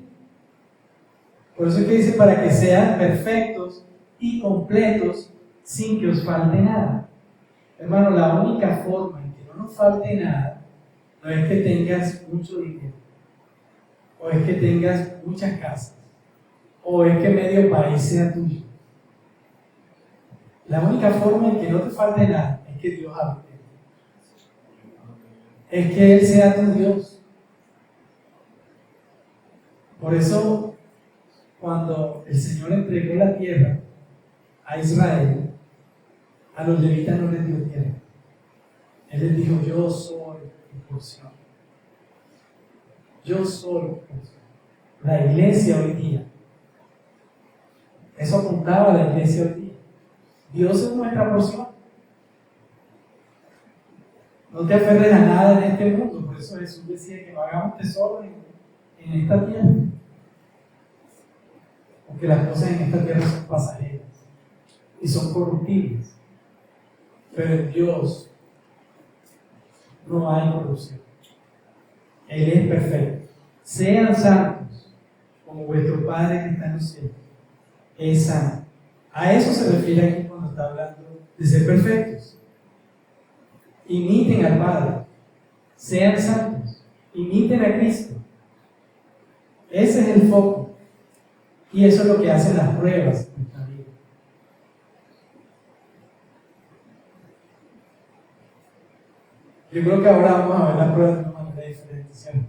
Por eso es que dice, para que sean perfectos y completos sin que os falte nada. Hermano, la única forma en que no nos falte nada no es que tengas mucho dinero, o es que tengas muchas casas, o es que medio país sea tuyo. La única forma en que no te falte nada es que Dios habite. Es que Él sea tu Dios. Por eso, cuando el Señor entregó la tierra a Israel, a los levitas no les dio tierra. Él les dijo, yo soy tu porción. Yo soy tu porción. La iglesia hoy día. Eso apuntaba a la iglesia hoy día. Dios es nuestra porción. No te aferres a nada en este mundo. Por eso Jesús decía que no hagamos tesoro en esta tierra. Porque las cosas en esta tierra son pasajeras y son corruptibles. Pero en Dios no hay corrupción. Él es perfecto. Sean santos como vuestro Padre que está en los cielos es santo. A eso se refiere aquí cuando está hablando de ser perfectos. Imiten al Padre. Sean santos. Imiten a Cristo. Ese es el foco. Y eso es lo que hacen las pruebas en nuestra vida. Yo creo que ahora vamos a ver las pruebas de una manera diferente, ¿cierto?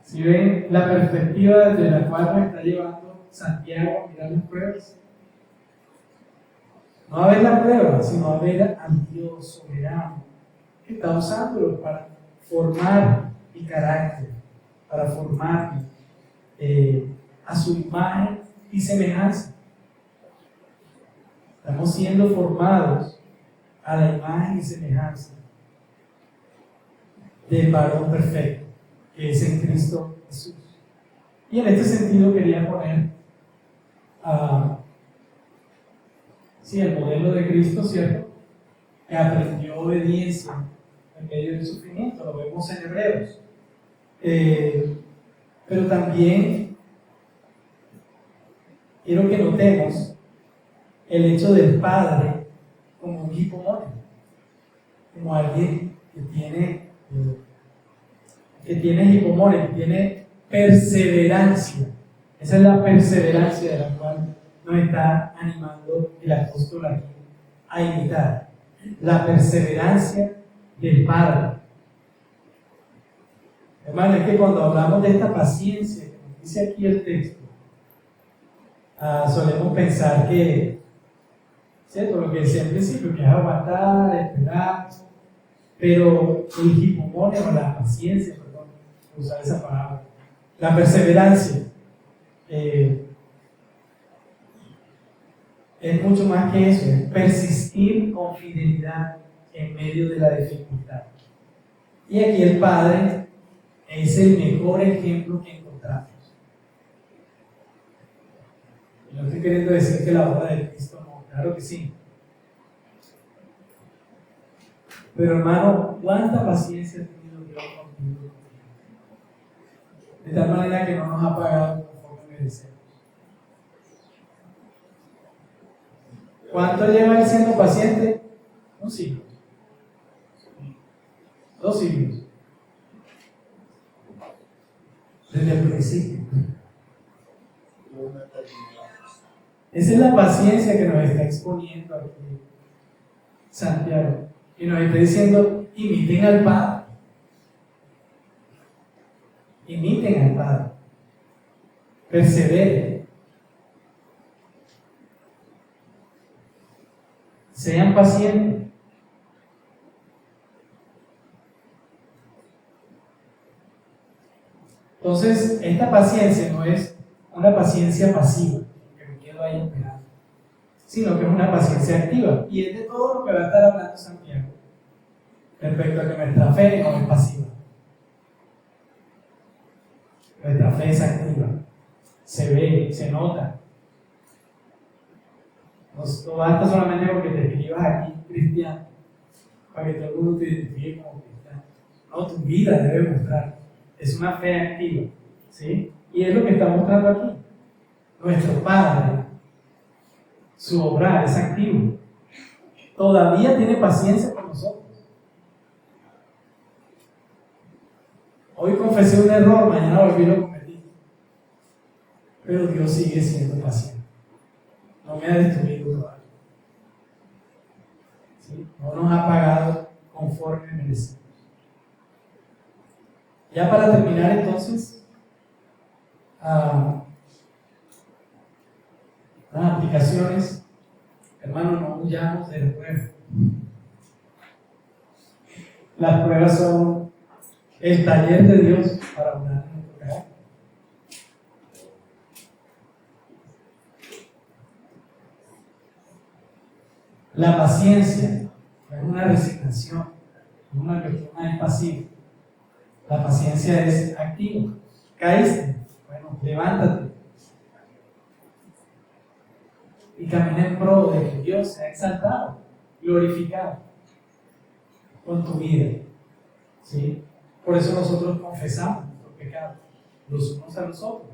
Si ven la perspectiva desde la cual nos está llevando Santiago a mirar las pruebas, no a ver la prueba, sino a ver al Dios soberano que está usándolo para formar mi carácter, para formar a su imagen y semejanza. Estamos siendo formados a la imagen y semejanza del varón perfecto, que es en Cristo Jesús. Y en este sentido quería poner el modelo de Cristo, ¿cierto? Que aprendió obediencia en medio del sufrimiento, lo vemos en Hebreos. Pero también quiero que notemos el hecho del Padre como un hipomone, como alguien que tiene hipomone, que tiene perseverancia. Esa es la perseverancia de la cual nos está animando el apóstol aquí a imitar. La perseverancia del Padre. Hermano, es que cuando hablamos de esta paciencia, que nos dice aquí el texto, solemos pensar que, ¿cierto? Lo que decía al principio, que es aguantar, esperar, pero el hipomone o la paciencia, perdón, usar esa palabra, la perseverancia, es mucho más que eso, es persistir con fidelidad en medio de la dificultad. Y aquí el Padre es el mejor ejemplo que encontramos. Y no estoy queriendo decir que la obra de Cristo no, claro que sí. Pero hermano, ¿cuánta paciencia ha tenido Dios contigo? De tal manera que no nos ha pagado conforme merecemos. ¿Cuánto lleva él siendo paciente? Un siglo. 2 siglos. Desde el principio. Esa es la paciencia que nos está exponiendo aquí Santiago. Y nos está diciendo, imiten al Padre. Imiten al Padre. Perseveren. Sean pacientes. Entonces, esta paciencia no es una paciencia pasiva, que me quedo ahí esperando, sino que es una paciencia activa. Y es de todo lo que va a estar hablando Santiago respecto a que nuestra fe no es pasiva. Nuestra fe es activa, se ve, se nota. No basta solamente porque te escribas aquí cristiano, para que todo el mundo te identifique como cristiano. No, tu vida debe mostrar. Es una fe activa. ¿Sí? Y es lo que está mostrando aquí. Nuestro Padre, su obrar es activo. Todavía tiene paciencia con nosotros. Hoy confesé un error, mañana volví y lo cometí. Pero Dios sigue siendo paciente. No me ha destruido todavía. ¿Sí? No nos ha pagado conforme merecemos. Ya para terminar entonces, las aplicaciones, hermano, no huyamos de la prueba. Las pruebas son el taller de Dios para orar en nuestro carácter. La paciencia es una resignación, es una cuestión más pasiva. La paciencia es activa. Caíste, bueno, levántate y camina en pro de que Dios sea exaltado, glorificado con tu vida. ¿Sí? Por eso nosotros confesamos nuestros pecados los unos a los otros.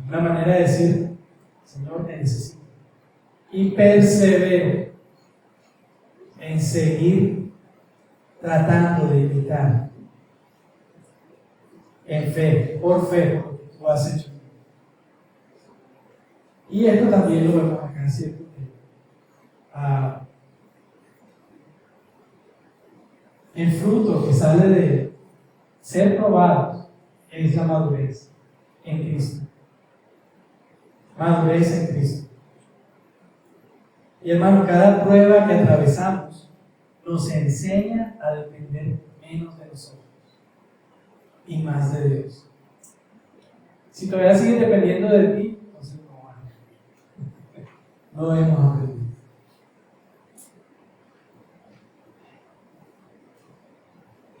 Una manera de decir, Señor, te necesito. Y persevero en seguir tratando de imitar en fe, por fe, porque tú has hecho. Y esto también lo vemos acá, ¿cierto? El fruto que sale de ser probados es la madurez en Cristo. Madurez en Cristo. Y hermano, cada prueba que atravesamos nos enseña a depender menos de nosotros y más de Dios. Si todavía sigues dependiendo de ti, entonces no hemos aprendido.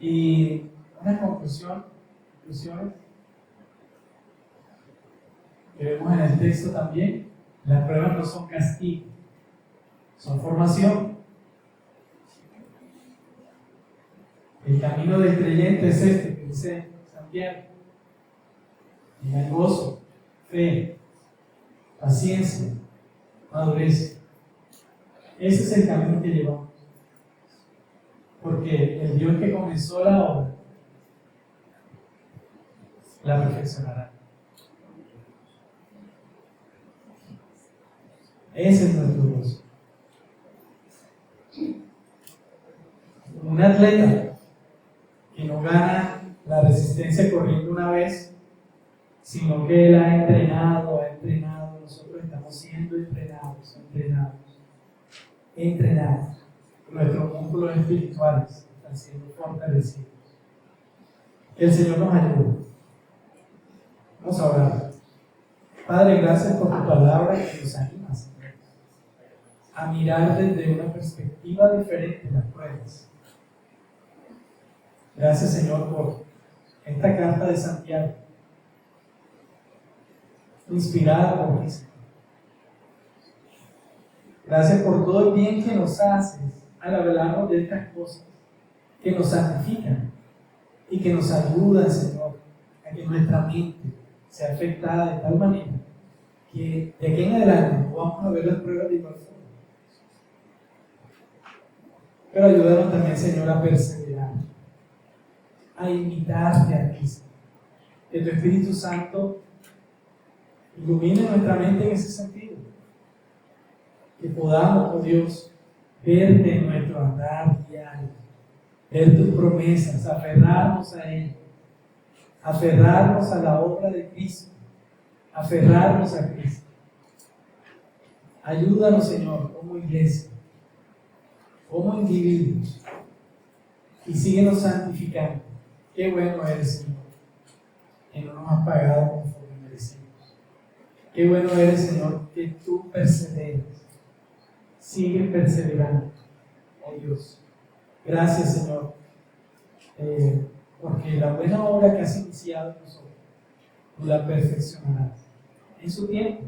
Y una conclusiones que vemos en el texto también: las pruebas no son castigo, son formación. El camino del creyente es este que dice Santiago: el gozo, fe, paciencia, madurez. Ese es el camino que llevamos. Porque el Dios que comenzó la obra la perfeccionará. Ese es nuestro gozo. Un atleta que no gana la resistencia corriendo una vez, sino que él ha entrenado, nosotros estamos siendo entrenados. Nuestros músculos espirituales están siendo fortalecidos. Que el Señor nos ayude. Vamos a orar. Padre, gracias por tu palabra que nos anima, Señor, a mirar desde una perspectiva diferente las pruebas. Gracias, Señor, por esta carta de Santiago, inspirada por ti, Señor. Gracias por todo el bien que nos haces al hablarnos de estas cosas, que nos santifican y que nos ayudan, Señor, a que nuestra mente sea afectada de tal manera que de aquí en adelante no vamos a ver las pruebas de igual forma. Pero ayúdanos también, Señor, a perseverar, a imitarte a ti, Señor. Que tu Espíritu Santo ilumine nuestra mente en ese sentido. Que podamos, oh Dios, verte en nuestro andar diario, ver tus promesas, aferrarnos a Él, aferrarnos a la obra de Cristo, aferrarnos a Cristo. Ayúdanos, Señor, como iglesia, como individuos, y síguenos santificando. Qué bueno eres, Señor, que no nos has pagado conforme merecemos. Qué bueno eres, Señor, que tú perseveras. Sigue perseverando, oh Dios. Gracias, Señor, porque la buena obra que has iniciado en nosotros, tú la perfeccionarás en su tiempo.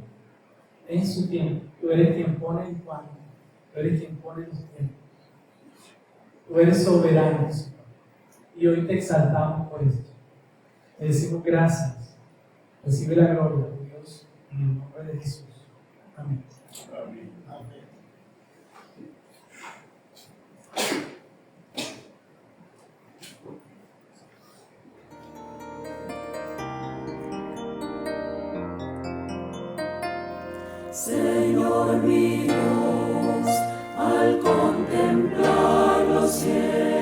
En su tiempo. Tú eres quien pone el cuándo, tú eres quien pone los tiempos. Tú eres soberano, Señor, y hoy te exaltamos por esto. Te decimos gracias. Recibe la gloria, Dios, en el nombre de Jesús. Amén. Amén. Señor mi Dios, al contemplar los cielos,